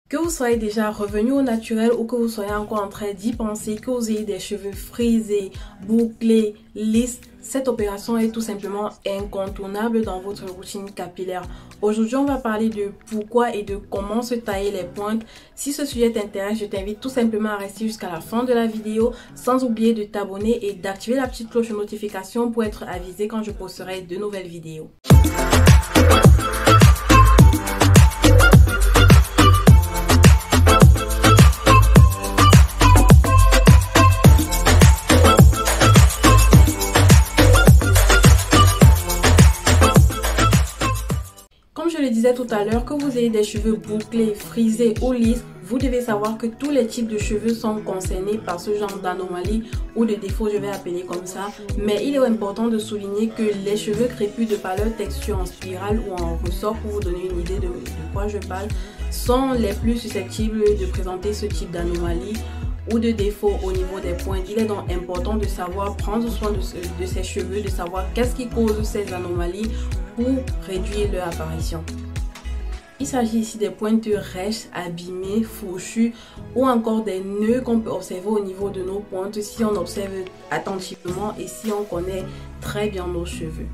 Que vous soyez déjà revenu au naturel ou que vous soyez encore en train d'y penser, que vous ayez des cheveux frisés, bouclés, lisses, cette opération est tout simplement incontournable dans votre routine capillaire. Aujourd'hui, on va parler de pourquoi et de comment se tailler les pointes. Si ce sujet t'intéresse, je t'invite tout simplement à rester jusqu'à la fin de la vidéo, sans oublier de t'abonner et d'activer la petite cloche de notification pour être avisé quand je posterai de nouvelles vidéos. Comme je le disais tout à l'heure, que vous ayez des cheveux bouclés, frisés ou lisses, vous devez savoir que tous les types de cheveux sont concernés par ce genre d'anomalie ou de défaut, je vais appeler comme ça. Mais il est important de souligner que les cheveux crépus, de par leur texture en spirale ou en ressort, pour vous donner une idée de quoi je parle, sont les plus susceptibles de présenter ce type d'anomalie ou de défaut au niveau des pointes. Il est donc important de savoir prendre soin de ses cheveux, de savoir qu'est-ce qui cause ces anomalies pour réduire leur apparition. Il s'agit ici des pointes rêches, abîmées, fourchues ou encore des nœuds qu'on peut observer au niveau de nos pointes si on observe attentivement et si on connaît très bien nos cheveux.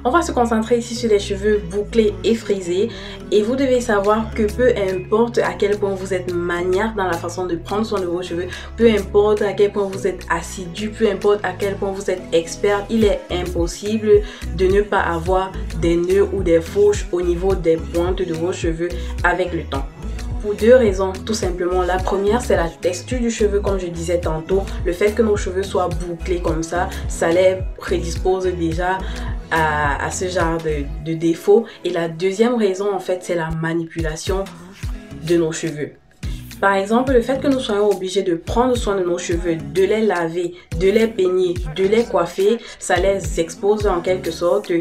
On va se concentrer ici sur les cheveux bouclés et frisés et vous devez savoir que peu importe à quel point vous êtes maniaque dans la façon de prendre soin de vos cheveux, peu importe à quel point vous êtes assidu, peu importe à quel point vous êtes expert, il est impossible de ne pas avoir des nœuds ou des fourches au niveau des pointes de vos cheveux avec le temps. Pour deux raisons, tout simplement. La première, c'est la texture du cheveu, comme je disais tantôt. Le fait que nos cheveux soient bouclés comme ça les prédispose déjà à ce genre de défaut. Et la deuxième raison, en fait, c'est la manipulation de nos cheveux. Par exemple, le fait que nous soyons obligés de prendre soin de nos cheveux, de les laver, de les peigner, de les coiffer, ça les expose en quelque sorte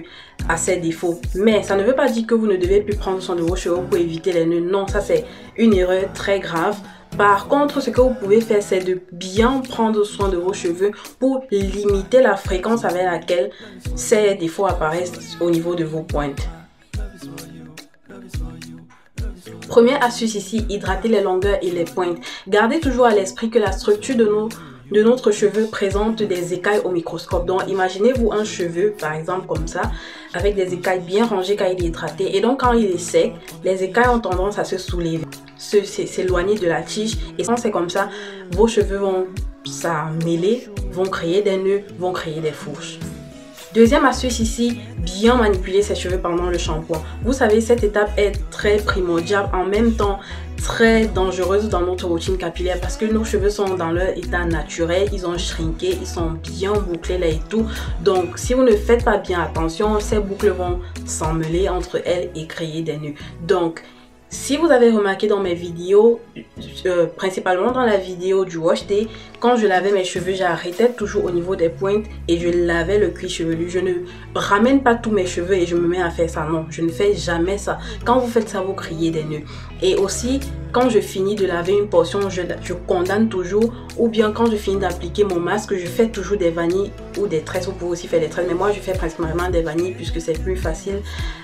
à ces défauts. Mais ça ne veut pas dire que vous ne devez plus prendre soin de vos cheveux pour éviter les nœuds. Non, ça c'est une erreur très grave. Par contre, ce que vous pouvez faire, c'est de bien prendre soin de vos cheveux pour limiter la fréquence avec laquelle ces défauts apparaissent au niveau de vos pointes. Première astuce ici, hydrater les longueurs et les pointes. Gardez toujours à l'esprit que la structure de notre cheveu présente des écailles au microscope. Donc imaginez-vous un cheveu par exemple comme ça, avec des écailles bien rangées quand il est hydraté. Et donc quand il est sec, les écailles ont tendance à se soulever, s'éloigner de la tige. Et quand c'est comme ça, vos cheveux vont s'emmêler, vont créer des nœuds, vont créer des fourches. Deuxième astuce ici, bien manipuler ses cheveux pendant le shampoing. Vous savez, cette étape est très primordiale, en même temps très dangereuse dans notre routine capillaire parce que nos cheveux sont dans leur état naturel, ils ont shrinké, ils sont bien bouclés là et tout. Donc si vous ne faites pas bien attention, ces boucles vont s'emmêler entre elles et créer des nœuds. Donc si vous avez remarqué dans mes vidéos, principalement dans la vidéo du wash day, quand je lavais mes cheveux, j'arrêtais toujours au niveau des pointes et je lavais le cuir chevelu. Je ne ramène pas tous mes cheveux et je me mets à faire ça. Non, je ne fais jamais ça. Quand vous faites ça, vous créez des nœuds. Et aussi, quand je finis de laver une portion, je condamne toujours. Ou bien quand je finis d'appliquer mon masque, je fais toujours des vanilles ou des tresses. Vous pouvez aussi faire des tresses, mais moi je fais principalement des vanilles puisque c'est plus facile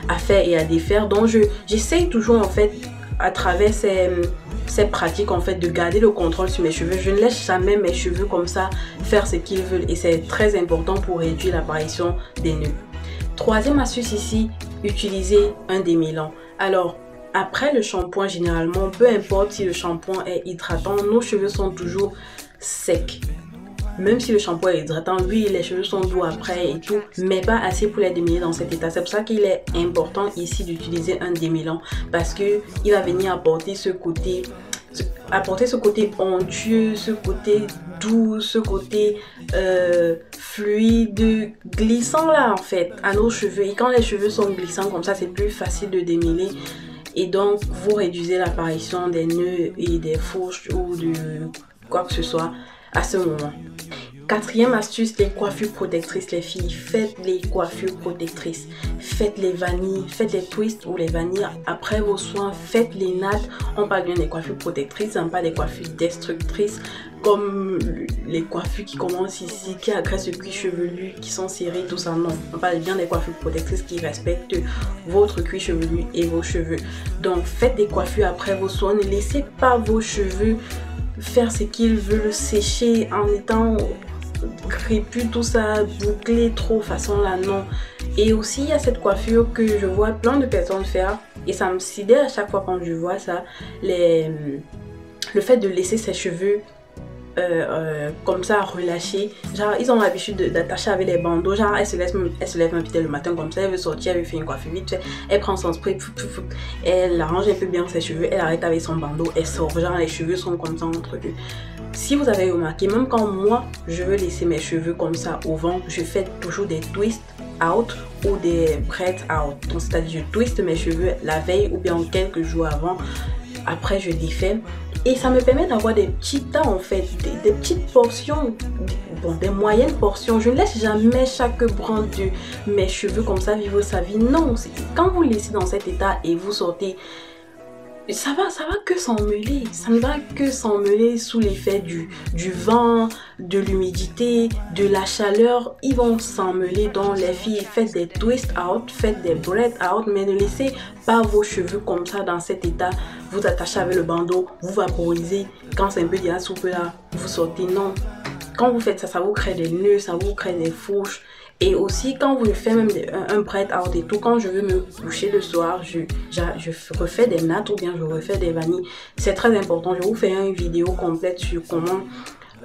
à faire et à défaire. Donc j'essaye toujours en fait à travers ces pratiques en fait de garder le contrôle sur mes cheveux. Je ne laisse jamais mes cheveux comme ça faire ce qu'ils veulent et c'est très important pour réduire l'apparition des nœuds. Troisième astuce ici, utiliser un démêlant. Alors après le shampoing, généralement, peu importe si le shampoing est hydratant, nos cheveux sont toujours secs. Même si le shampoing est hydratant, oui, les cheveux sont doux après et tout, mais pas assez pour les démêler dans cet état. C'est pour ça qu'il est important ici d'utiliser un démêlant parce que il va venir apporter ce côté onctueux, ce côté doux, ce côté fluide, glissant là en fait à nos cheveux. Et quand les cheveux sont glissants comme ça, c'est plus facile de démêler. Et donc, vous réduisez l'apparition des nœuds et des fourches ou de quoi que ce soit à ce moment. Quatrième astuce, les coiffures protectrices, les filles. Faites les coiffures protectrices. Faites les vanilles, faites les twists ou les vanilles après vos soins. Faites les nattes. On parle bien des coiffures protectrices, hein, pas des coiffures destructrices comme les coiffures qui commencent ici, qui agressent le cuir chevelu, qui sont serrées, tout ça. Non, on parle bien des coiffures protectrices qui respectent votre cuir chevelu et vos cheveux. Donc, faites des coiffures après vos soins. Ne laissez pas vos cheveux faire ce qu'ils veulent, sécher en étant crépus, tout ça, bouclé trop façon là, non. Et aussi il y a cette coiffure que je vois plein de personnes faire et ça me sidère à chaque fois quand je vois ça, le fait de laisser ses cheveux comme ça relâchés, genre ils ont l'habitude d'attacher avec les bandeaux, genre elle se lève un petit le matin comme ça, elle veut sortir, elle veut faire une coiffure vite fait, elle prend son spray, elle arrange un peu bien ses cheveux, elle arrête avec son bandeau, elle sort, genre les cheveux sont comme ça entre eux. Si vous avez remarqué, même quand moi je veux laisser mes cheveux comme ça au vent, je fais toujours des twists out ou des braids out. Donc c'est-à-dire je twiste mes cheveux la veille ou bien quelques jours avant, après je défais. Et ça me permet d'avoir des petits tas en fait, des petites portions, bon, des moyennes portions. Je ne laisse jamais chaque brin de mes cheveux comme ça vivre sa vie. Non, quand vous laissez dans cet état et vous sortez, ça va que s'emmêler. Ça ne va que s'emmêler sous l'effet du vent, de l'humidité, de la chaleur. Ils vont s'emmêler. Donc les filles, faites des twist out, faites des braids out, mais ne laissez pas vos cheveux comme ça dans cet état. Vous attachez avec le bandeau, vous vaporisez. Quand c'est un peu de la soupe là, vous sortez. Non. Quand vous faites ça, ça vous crée des nœuds, ça vous crée des fourches. Et aussi quand vous faites même un braid out et tout, quand je veux me coucher le soir, je refais des nattes ou bien je refais des vanilles. C'est très important. Je vous fais une vidéo complète sur comment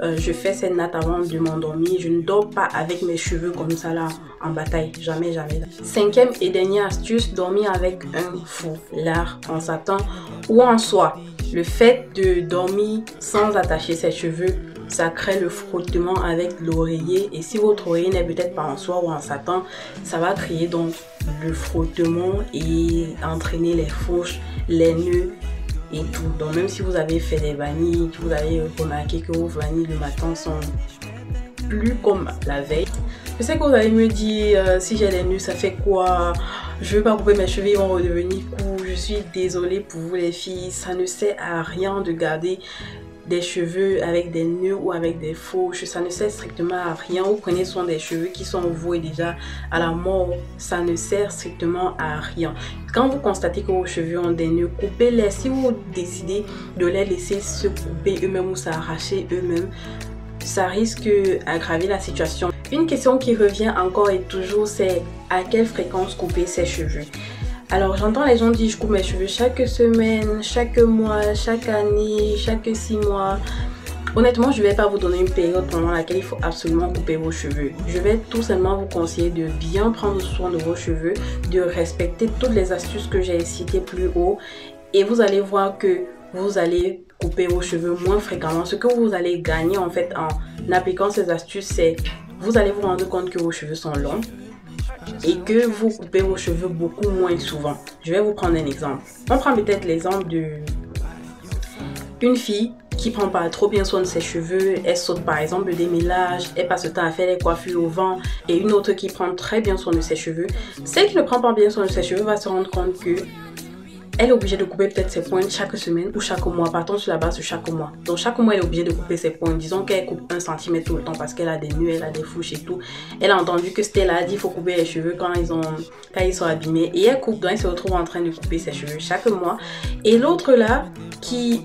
je fais ces nattes avant de m'endormir. Je ne dors pas avec mes cheveux comme ça là en bataille. Jamais, jamais. Cinquième et dernière astuce, dormir avec un foulard en satin ou en soie. Le fait de dormir sans attacher ses cheveux, ça crée le frottement avec l'oreiller et si votre oreiller n'est peut-être pas en soie ou en satin, ça va créer donc le frottement et entraîner les fourches, les nœuds et tout. Donc même si vous avez fait des vanilles, vous avez remarqué que vos vanilles le matin sont plus comme la veille. Je sais que vous allez me dire si j'ai des nœuds ça fait quoi, je veux pas couper mes cheveux, ils vont redevenir courts. Je suis désolée pour vous les filles, ça ne sert à rien de garder des cheveux avec des nœuds ou avec des fourches, ça ne sert strictement à rien. Vous prenez soin des cheveux qui sont voués déjà à la mort, ça ne sert strictement à rien. Quand vous constatez que vos cheveux ont des nœuds, coupez-les. Si vous décidez de les laisser se couper eux-mêmes ou s'arracher eux-mêmes, ça risque d'aggraver la situation. Une question qui revient encore et toujours, c'est à quelle fréquence couper ses cheveux. Alors j'entends les gens dire je coupe mes cheveux chaque semaine, chaque mois, chaque année, chaque 6 mois. Honnêtement, je ne vais pas vous donner une période pendant laquelle il faut absolument couper vos cheveux. Je vais tout simplement vous conseiller de bien prendre soin de vos cheveux, de respecter toutes les astuces que j'ai citées plus haut et vous allez voir que vous allez couper vos cheveux moins fréquemment. Ce que vous allez gagner en fait en appliquant ces astuces, c'est vous allez vous rendre compte que vos cheveux sont longs et que vous coupez vos cheveux beaucoup moins souvent. Je vais vous prendre un exemple. On prend peut-être l'exemple d'une fille qui prend pas trop bien soin de ses cheveux. Elle saute par exemple le démêlage, elle passe le temps à faire les coiffures au vent, et une autre qui prend très bien soin de ses cheveux. Celle qui ne prend pas bien soin de ses cheveux va se rendre compte que elle est obligée de couper peut-être ses pointes chaque semaine ou chaque mois. Partons sur la base de chaque mois. Donc chaque mois, elle est obligée de couper ses pointes. Disons qu'elle coupe 1 cm tout le temps parce qu'elle a des nœuds, elle a des fourches et tout. Elle a entendu que Stella a dit qu'il faut couper les cheveux quand ils sont abîmés. Et elle coupe, donc elle se retrouve en train de couper ses cheveux chaque mois. Et l'autre là, qui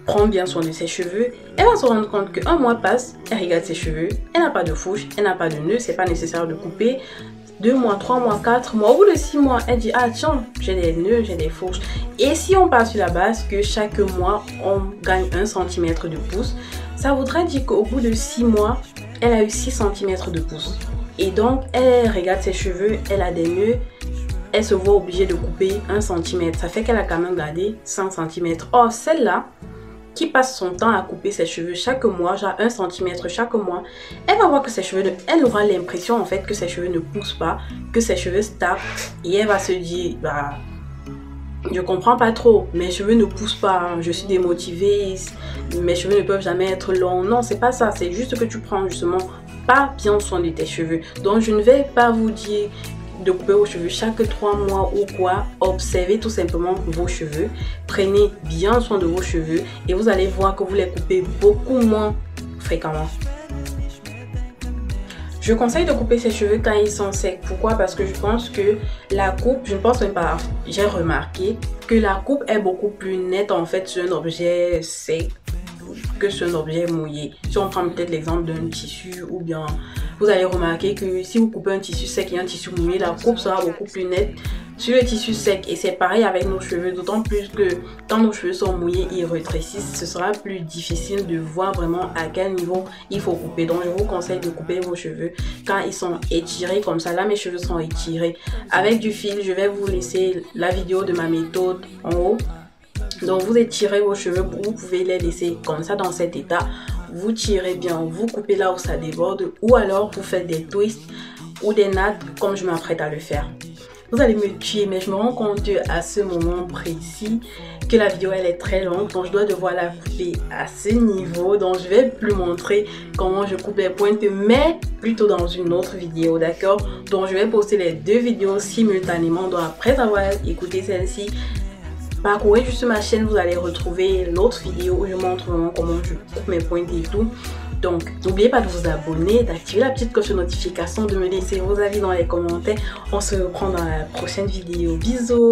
prend bien soin de ses cheveux, elle va se rendre compte qu'un mois passe, elle regarde ses cheveux, elle n'a pas de fourches, elle n'a pas de nœuds, c'est pas nécessaire de couper. 2 mois, 3 mois, 4 mois, au bout de 6 mois, elle dit ah tiens, j'ai des nœuds, j'ai des fourches. Et si on part sur la base que chaque mois on gagne 1 cm de pouce, ça voudrait dire qu'au bout de 6 mois, elle a eu 6 cm de pouce. Et donc elle regarde ses cheveux, elle a des nœuds, elle se voit obligée de couper 1 cm. Ça fait qu'elle a quand même gardé 5 cm. Or celle-là, qui passe son temps à couper ses cheveux chaque mois, genre 1 cm chaque mois, elle va voir que ses cheveux, elle aura l'impression en fait que ses cheveux ne poussent pas, que ses cheveux stagnent et elle va se dire bah je comprends pas trop, mes cheveux ne poussent pas, hein, je suis démotivée, mes cheveux ne peuvent jamais être longs. Non, c'est pas ça, c'est juste que tu prends justement pas bien soin de tes cheveux. Donc je ne vais pas vous dire de couper vos cheveux chaque 3 mois ou quoi. Observez tout simplement vos cheveux, prenez bien soin de vos cheveux et vous allez voir que vous les coupez beaucoup moins fréquemment. Je conseille de couper ses cheveux quand ils sont secs. Pourquoi? Parce que je pense que la coupe, je ne pense même pas, j'ai remarqué que la coupe est beaucoup plus nette en fait sur un objet sec que sur un objet mouillé. Si on prend peut-être l'exemple d'un tissu ou bien vous allez remarquer que si vous coupez un tissu sec et un tissu mouillé, la coupe sera beaucoup plus nette sur le tissu sec. Et c'est pareil avec nos cheveux, d'autant plus que quand nos cheveux sont mouillés et rétrécissent, ce sera plus difficile de voir vraiment à quel niveau il faut couper. Donc je vous conseille de couper vos cheveux quand ils sont étirés comme ça. Là mes cheveux sont étirés avec du fil. Je vais vous laisser la vidéo de ma méthode en haut. Donc vous étirez vos cheveux, vous pouvez les laisser comme ça dans cet état. Vous tirez bien, vous coupez là où ça déborde ou alors vous faites des twists ou des nattes comme je m'apprête à le faire. Vous allez me tuer, mais je me rends compte à ce moment précis que la vidéo elle est très longue, donc je dois devoir la couper à ce niveau. Donc je vais plus montrer comment je coupe les pointes, mais plutôt dans une autre vidéo, d'accord? Donc je vais poster les deux vidéos simultanément. Donc après avoir écouté celle-ci, parcourez juste ma chaîne, vous allez retrouver l'autre vidéo où je montre vraiment comment je coupe mes pointes et tout. Donc n'oubliez pas de vous abonner, d'activer la petite cloche de notification, de me laisser vos avis dans les commentaires. On se reprend dans la prochaine vidéo. Bisous!